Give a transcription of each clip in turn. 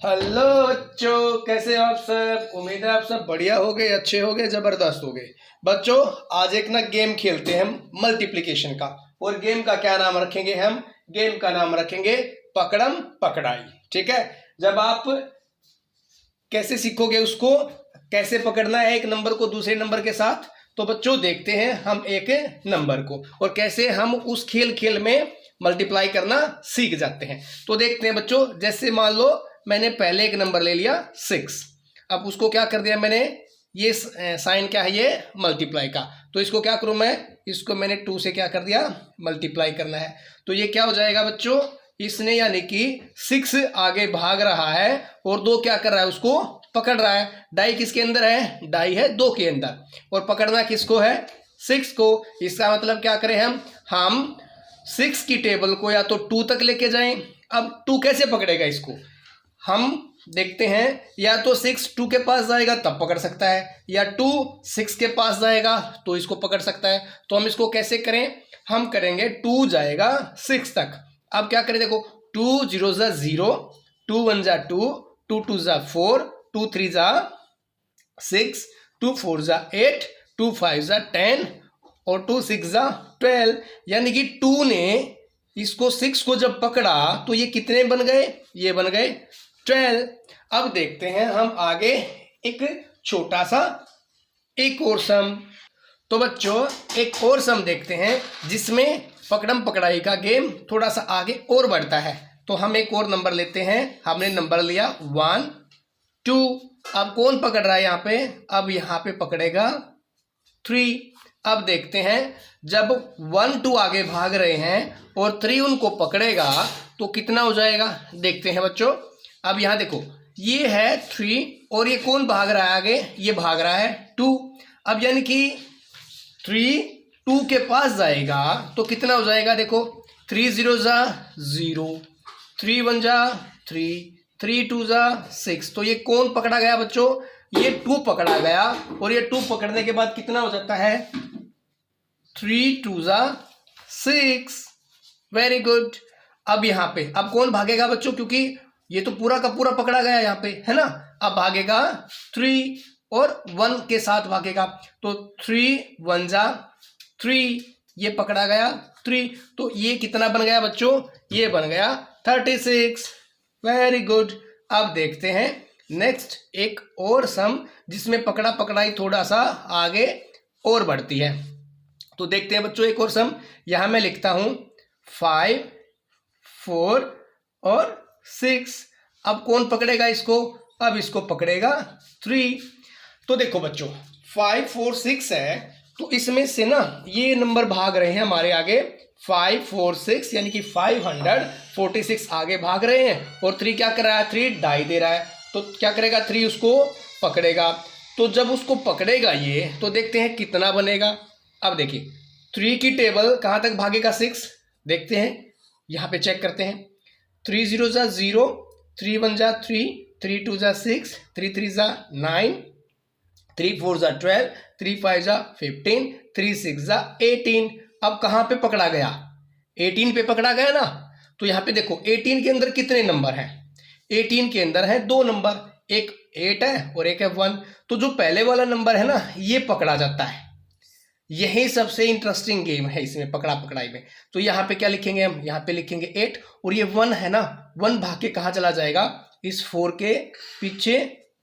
Hello बच्चों, कैसे हो आप सब। उम्मीद है आप सब बढ़िया हो गए, अच्छे हो गए, जबरदस्त हो गए। बच्चों आज एक ना गेम खेलते हैं हम मल्टीप्लिकेशन का। और गेम का क्या नाम रखेंगे हम? गेम का नाम रखेंगे पकड़म पकड़ाई। ठीक है। जब आप कैसे सीखोगे उसको, कैसे पकड़ना है एक नंबर को दूसरे नंबर के साथ, तो बच्चों देखते हैं हम एक नंबर को और कैसे हम उस खेल खेल में मल्टीप्लाई करना सीख जाते हैं। तो देखते हैं बच्चों, जैसे मान लो मैंने पहले एक नंबर ले लिया 6। अब उसको क्या कर दिया मैंने, ये साइन क्या है, ये मल्टीप्लाई का। तो इसको क्या करूं मैं, इसको मैंने 2 से क्या कर दिया, मल्टीप्लाई करना है। तो ये क्या हो जाएगा बच्चों, इसने यानी कि 6 आगे भाग रहा है और 2 क्या कर रहा है, उसको पकड़ रहा है। डाई किसके अंदर है, डाई है 2 के अंदर, और पकड़ना किसको है, 6 को। इसका मतलब क्या करें हम 6 की टेबल को या तो 2 तक लेके जाएं। अब 2 कैसे पकड़ेगा इसको, हम देखते हैं। या तो 6 2 के पास जाएगा तब पकड़ सकता है, या 2 6 के पास जाएगा तो इसको पकड़ सकता है। तो हम इसको कैसे करें, हम करेंगे 2 जाएगा 6 तक। अब क्या करें, देखो 2 0 जा 0, 2 1 जा 2, 2 2 जा 4, 2 3 जा 6, 2 4 जा 8, 2 5 जा 10 और 2 6 जा 12। यानी कि 2 ने इसको 6 को जब पकड़ा तो ये कितने बन गए, ये बन गए 12। अब देखते हैं हम आगे एक छोटा सा एक और सम। तो बच्चों एक और सम देखते हैं जिसमें पकड़म पकड़ाई का गेम थोड़ा सा आगे और बढ़ता है। तो हम एक और नंबर लेते हैं। हमने नंबर लिया 1 2। अब कौन पकड़ रहा है यहाँ पे, अब यहाँ पे पकड़ेगा 3। अब देखते हैं जब 1 2 आगे भाग रहे हैं और 3 उनको पकड़ेगा तो कितना हो जाएगा, देखते हैं बच्चों। अब यहाँ देखो ये है 3 और ये कौन भाग रहा है आगे, ये भाग रहा है 2। अब यानी कि 3 2 के पास जाएगा तो कितना हो जाएगा, देखो 3 0 जा 0, 3 1 जा 3, 3 2 जा 6। तो ये कौन पकड़ा गया बच्चों, ये 2 पकड़ा गया। और ये 2 पकड़ने के बाद कितना हो जाता है, 3 2 जा 6। Very good. अब यहाँ पे अब कौन भागेगा बच्चों, क्योंकि ये तो पूरा का पूरा पकड़ा गया यहाँ पे, है ना। अब भागेगा 3 और 1 के साथ भागेगा। तो 3 1 जा 3, ये पकड़ा गया 3। तो ये कितना बन गया बच्चों, ये बन गया 36। Very good. अब देखते हैं नेक्स्ट एक और सम जिसमें पकड़ा पकड़ाई थोड़ा सा आगे और बढ़ती है। तो देखते हैं बच्चों एक और सम। यहां मैं लिखता हूं 5 4 और 6। अब कौन पकड़ेगा इसको, अब इसको पकड़ेगा 3। तो देखो बच्चों 5 4 6 है, तो इसमें से ना ये नंबर भाग रहे हैं हमारे आगे 5 4 6, यानी कि 546 आगे भाग रहे हैं। और 3 क्या कर रहा है, 3 डाई दे रहा है। तो क्या करेगा, 3 उसको पकड़ेगा। तो जब उसको पकड़ेगा ये, तो देखते हैं कितना बनेगा। अब देखिए 3 की टेबल कहाँ तक भागेगा, 6। देखते हैं यहाँ पे चेक करते हैं। 3 0 जा 0, 3 1 जा 3, 3 2 जा 6, 3 3 जा 9, 3 4 जा 12, 3 5 जा 15, 3 6 जा 18। अब कहाँ पे पकड़ा गया, 18 पे पकड़ा गया ना। तो यहाँ पे देखो 18 के अंदर कितने नंबर हैं, 18 के अंदर है 2 नंबर, एक 8 है और एक है 1। तो जो पहले वाला नंबर है ना ये पकड़ा जाता है। यही सबसे इंटरेस्टिंग गेम है इसमें पकड़ा पकड़ाई में। तो यहाँ पे क्या लिखेंगे हम, यहाँ पे लिखेंगे 8 और ये 1 है ना, 1 भाग के कहाँ चला जाएगा, इस 4 के पीछे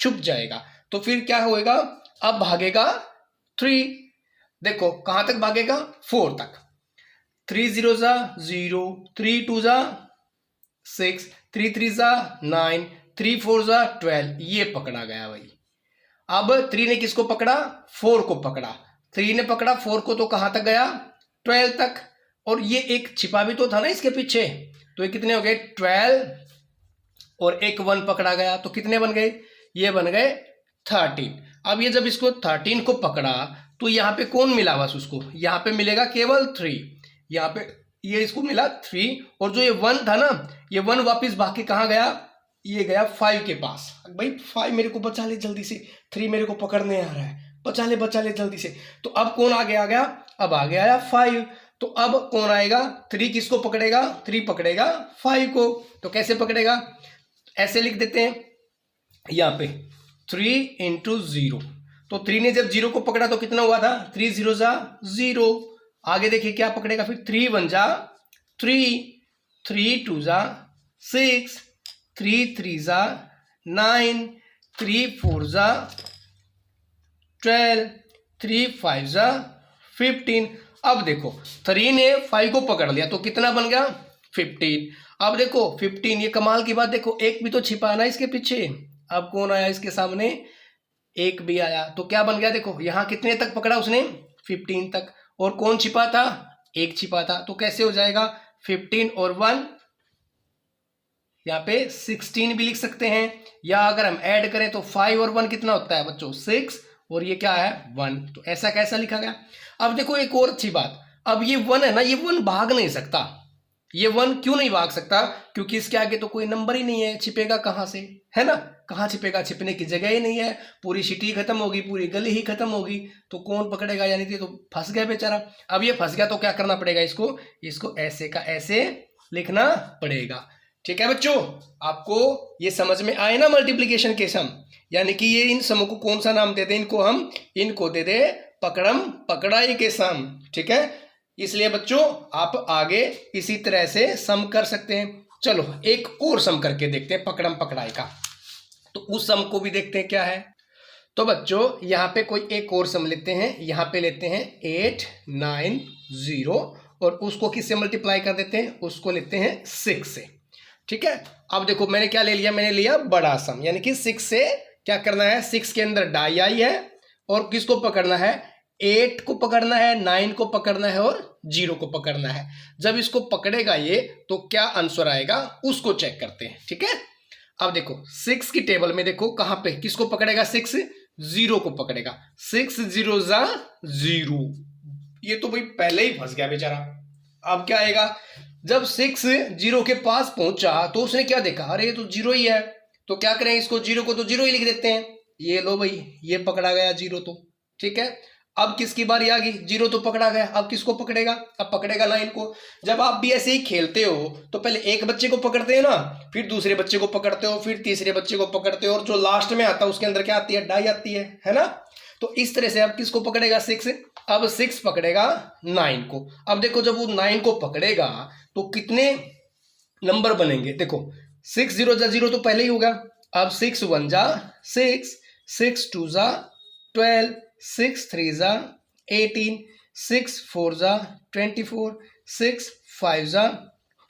छुप जाएगा। तो फिर क्या होएगा, अब भागेगा 3। देखो कहाँ तक भागेगा, 4 तक। 3 0 जा 0, 3 2 जा 6, 3 3 जा 9, 3 4 जा 12, ये पकड़ा गया भाई। अब 3 ने किसको पकड़ा, 4 को पकड़ा। 3 ने पकड़ा 4 को तो कहां तक गया, 12 तक। और ये एक छिपा भी तो था ना इसके पीछे। तो ये कितने हो गए, 12 और एक 1 पकड़ा गया। तो कितने बन गए, ये बन गए 13। अब ये जब इसको 13 को पकड़ा तो यहाँ पे कौन मिला, बस उसको यहाँ पे मिलेगा केवल 3। यहाँ पे ये इसको मिला 3 और जो ये 1 था ना, ये 1 वापिस भाग के कहाँ गया, ये गया 5 के पास। भाई 5 मेरे को बचा ले जल्दी से, 3 मेरे को पकड़ने आ रहा है, बचा ले जल्दी से। तो अब कौन आगे आ गया, अब आगे आया 5। तो अब कौन आएगा, 3 किसको पकड़ेगा, 3 पकड़ेगा 5 को। तो कैसे पकड़ेगा, ऐसे लिख देते हैं यहाँ पे 3 इंटू 0। तो 3 ने जब 0 को पकड़ा तो कितना हुआ था, 3 0 जा 0। आगे देखिए क्या पकड़ेगा फिर, 3 1 जा 3, 3 2 जा 6, 3 3 जा 9, 3 4 जा 12, 3 5 जा 15। अब देखो 3 ने 5 को पकड़ लिया तो कितना बन गया 15। अब देखो 15, ये कमाल की बात, देखो एक भी तो छिपा ना इसके पीछे। अब कौन आया इसके सामने, एक भी आया, तो क्या बन गया, देखो यहाँ कितने तक पकड़ा उसने 15 तक, और कौन छिपा था, एक छिपा था। तो कैसे हो जाएगा 15 और 1, यहाँ पे 16 भी लिख सकते हैं, या अगर हम ऐड करें तो 5 और 1 कितना होता है बच्चों 6, और ये क्या है 1। तो ऐसा कैसा लिखा गया। अब देखो एक और अच्छी बात, अब ये 1 है ना, ये 1 भाग नहीं सकता। ये 1 क्यों नहीं भाग सकता, क्योंकि इसके आगे तो कोई नंबर ही नहीं है, छिपेगा कहां से, है ना, कहां छिपेगा, छिपने की जगह ही नहीं है, पूरी सिटी खत्म होगी, पूरी गली ही खत्म होगी, तो कौन पकड़ेगा, यानी कि तो फंस गया बेचारा। अब ये फंस गया तो क्या करना पड़ेगा, इसको ऐसे का ऐसे लिखना पड़ेगा। ठीक है बच्चों, आपको ये समझ में आए ना मल्टीप्लीकेशन के सम, यानी कि ये इन समों को कौन सा नाम देते हैं, इनको दे दे पकड़म पकड़ाई के सम। ठीक है, इसलिए बच्चों आप आगे इसी तरह से सम कर सकते हैं। चलो एक और सम करके देखते हैं पकड़म पकड़ाई का, तो उस सम को भी देखते हैं क्या है। तो बच्चों यहाँ पे कोई एक और सम लेते हैं, यहाँ पे लेते हैं 8 9 0, और उसको किससे मल्टीप्लाई कर देते हैं, उसको लेते हैं 6 से। ठीक है, अब देखो मैंने क्या ले लिया, मैंने लिया बड़ा सम, यानी कि 6 से क्या करना है, 6 के अंदर डाई आई है, और किसको पकड़ना है, 8 को पकड़ना है, 9 को पकड़ना है, और 0 को पकड़ना है। जब इसको पकड़ेगा ये तो क्या आंसर आएगा उसको चेक करते हैं। ठीक है, अब देखो 6 की टेबल में देखो कहां पे किसको पकड़ेगा, 6 0 को पकड़ेगा, 6 0 जा 0, ये तो भाई पहले ही फंस गया बेचारा। अब क्या आएगा, जब 6 0 के पास पहुंचा तो उसने क्या देखा, अरे ये तो 0 ही है, तो क्या करें, इसको 0 को तो 0 ही लिख देते हैं। ये लो भाई, ये पकड़ा गया 0 तो। ठीक है, अब किसकी बारी आ गई, 0 तो पकड़ा गया, अब किसको पकड़ेगा, अब पकड़ेगा 9 को। जब आप भी ऐसे ही खेलते हो तो पहले एक बच्चे को पकड़ते हो ना, फिर दूसरे बच्चे को पकड़ते हो, फिर तीसरे बच्चे को पकड़ते हो, और जो लास्ट में आता है उसके अंदर क्या आती है, डाई आती है ना। तो इस तरह से अब किसको पकड़ेगा 6, अब 6 पकड़ेगा 9 को। अब देखो जब वो 9 को पकड़ेगा तो कितने नंबर बनेंगे, देखो 6 0 जा 0 तो पहले ही होगा, अब 6 1 जा 6, 6 2 जा 12, 6 3 जा 18, 6 4 जा 24, 6 5 जा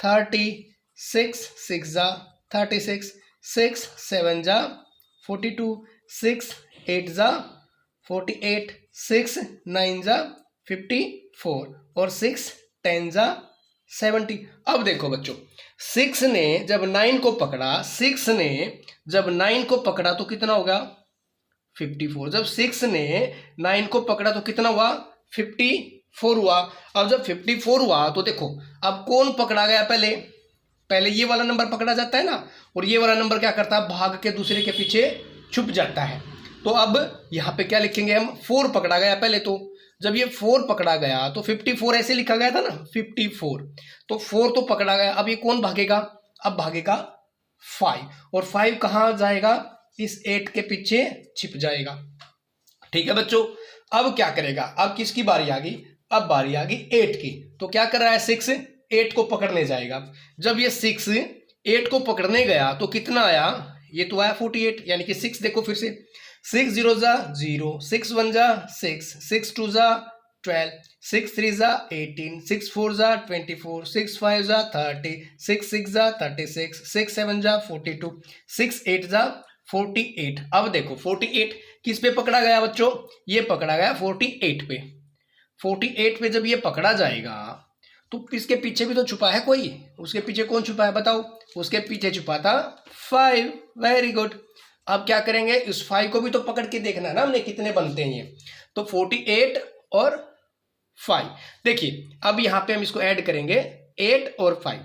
30, 6 6 जा 36, 6 7 जा 42, 6 8 जा 48, 6 9 जा 54, और 6 10 जा 70। अब देखो बच्चों 6 ने जब 9 को पकड़ा, 6 ने जब 9 को पकड़ा तो कितना होगा 54। जब 6 ने 9 को पकड़ा तो कितना हुआ 54 हुआ। अब जब 54 हुआ तो देखो अब कौन पकड़ा गया, पहले ये वाला नंबर पकड़ा जाता है ना, और ये वाला नंबर क्या करता है, भाग के दूसरे के पीछे छुप जाता है। तो अब यहाँ पे क्या लिखेंगे हम, 4 पकड़ा गया पहले, तो जब ये 4 पकड़ा गया तो 54 ऐसे लिखा गया था ना 54, तो 4 तो पकड़ा गया। अब ये कौन भागेगा, अब भागेगा 5, और 5 कहाँ जाएगा, इस 8 के पीछे छिप जाएगा। ठीक है बच्चों, अब क्या करेगा, अब किसकी बारी आ गई, अब बारी आ गई 8 की। तो क्या कर रहा है 6 8 को पकड़ने जाएगा। जब ये 6 8 को पकड़ने गया तो कितना आया, ये तो आया 48, यानी कि 6 देखो फिर से, 6 0 जा 0, 6 1 जा 6, 6 2 जा 12, 6 3 जा 18, 6 4 जा 24, 6 5 जा 30, 6 6 जा 36, 6 7 जा 42, 6 8 जा 48। अब देखो 48 किस पे पकड़ा गया बच्चों, ये पकड़ा गया 48 पे। 48 पे जब ये पकड़ा जाएगा तो इसके पीछे भी तो छुपा है कोई, उसके पीछे कौन छुपा है बताओ, उसके पीछे छुपा था 5। वेरी गुड, अब क्या करेंगे, इस 5 को भी तो पकड़ के देखना है ना हमने कितने बनते हैं ये। तो 48 और 5, देखिए अब यहाँ पे हम इसको ऐड करेंगे 8 और 5,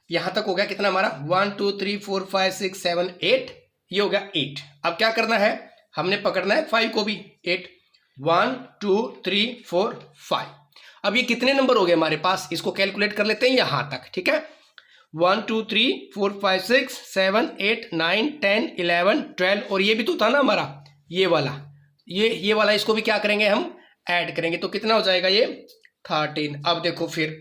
यहाँ तक हो गया कितना हमारा 1 2 3 4 5 6 7 8, ये हो गया 8। अब क्या करना है, हमने पकड़ना है 5 को भी, 8 1 2 3 4 5। अब ये कितने नंबर हो गए हमारे पास, इसको कैलकुलेट कर लेते हैं यहाँ तक। ठीक है, 1 2 3 4 5 6 7 8 9 10 11 12 और ये भी तो था ना हमारा ये वाला, ये वाला, इसको भी क्या करेंगे हम ऐड करेंगे, तो कितना हो जाएगा ये 13। अब देखो फिर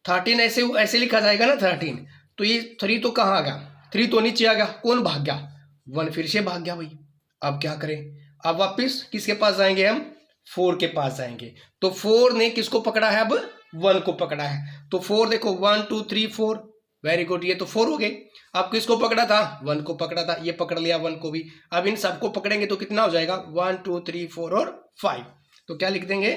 13 ऐसे ऐसे लिखा जाएगा ना 13, तो ये 3 तो कहाँ आ गया, 3 तो नीचे आ गया, कौन भाग गया 1 फिर से भाग गया भाई। अब क्या करें, अब वापिस किसके पास जाएंगे हम 4 के पास जाएंगे, तो 4 ने किसको पकड़ा है अब 1 को पकड़ा है, तो 4 देखो 1 2 3 4, वेरी गुड, ये तो 4 हो गए। अब किसको पकड़ा था 1 को पकड़ा था, ये पकड़ लिया 1 को भी। अब इन सबको पकड़ेंगे तो कितना हो जाएगा 1 2 3 4 और 5, तो क्या लिख देंगे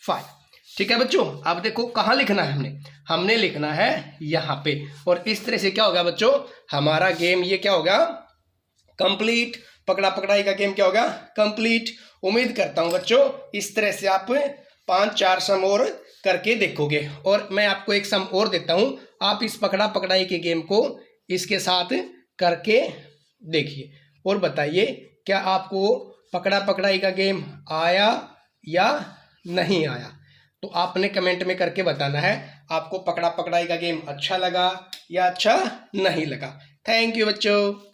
5। ठीक है बच्चों, अब देखो कहाँ लिखना है हमने लिखना है यहाँ पे, और इस तरह से क्या होगा बच्चों हमारा गेम ये क्या होगा कंप्लीट, पकड़ा पकड़ाई का गेम क्या होगा कंप्लीट। उम्मीद करता हूँ बच्चों इस तरह से आप 5-4 सम और करके देखोगे, और मैं आपको एक सम और देता हूँ, आप इस पकड़ा पकड़ाई के गेम को इसके साथ करके देखिए और बताइए क्या आपको पकड़ा पकड़ाई का गेम आया या नहीं आया। तो आपने कमेंट में करके बताना है आपको पकड़ा पकड़ाई का गेम अच्छा लगा या अच्छा नहीं लगा। थैंक यू बच्चों।